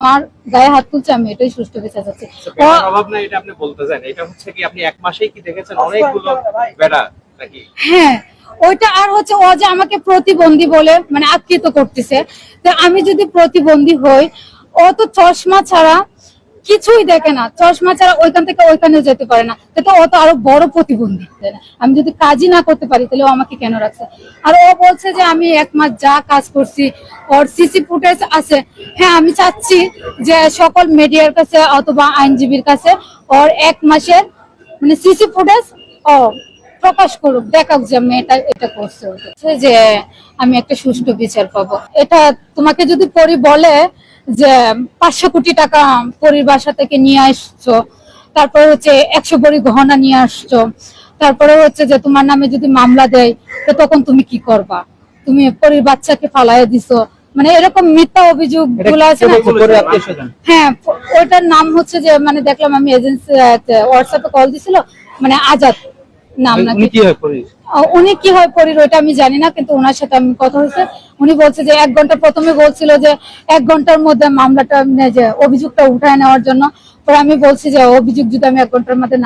আমার গায়ে হাত তুলছে, আমি এটাই সুষ্ঠু বিচার চাচ্ছি। অভাব নাই এটা আপনি বলতে চান, এটা হচ্ছে কি আপনি এক মাসেই কি দেখেছেন অনেকগুলো বেড়া নাকি? হ্যাঁ, ওইটা আর হচ্ছে ও যে আমাকে প্রতিবন্ধী বলে মানে আখ্যায়িত করতেছে। তো আমি যদি প্রতিবন্ধী হই, ও তো চশমা ছাড়া কিছুই দেখে না, চশমা ছাড়া ওইখান থেকে ওইখানে যেতে পারে না, তো ও তো আরো বড় প্রতিবন্ধী। আমি যদি কাজই না করতে পারি তাহলে ও আমাকে কেন রাখছে? আর ও বলছে যে আমি এক মাস যা কাজ করছি ওর সিসি ফুটেজ আছে। হ্যাঁ, আমি চাচ্ছি যে সকল মিডিয়ার কাছে অথবা আইনজীবীর কাছে ওর এক মাসের মানে সিসি ফুটেজ ও প্রকাশ করুক, দেখাক যে আমি এটা করছে, যে আমি একটা সুষ্ঠু বিচার পাবো। এটা তোমাকে যদি পরি বলে যে 500 কোটি টাকা পরির বাসা থেকে নিয়ে আসছো, তারপরে হচ্ছে 100 ভরি গহনা নিয়ে আসছো, তারপরে হচ্ছে যে তোমার নামে যদি মামলা দেয় তো তখন তুমি কি করবা? তুমি পরির বাচ্চাকে ফালাইয়া দিছো, মানে এরকম মিথ্যা অভিযোগ গুলো আছে না। হ্যাঁ, ওইটার নাম হচ্ছে যে মানে দেখলাম আমি এজেন্সি হোয়াটসঅ্যাপে কল দিছিল, মানে আজাদ নাম নাকি। উনি কি হয় পরির ওইটা আমি জানি না, কিন্তু ওনার সাথে আমি কথা হয়েছে। উনি বলছে যে 1 ঘন্টা, প্রথমে বলছিল যে 1 ঘন্টার মধ্যে মামলাটা যে অভিযোগটা উঠায় নেওয়ার জন্য। পরে আমি বলছি যে অভিযোগ যদি আমি 1 ঘন্টার মধ্যে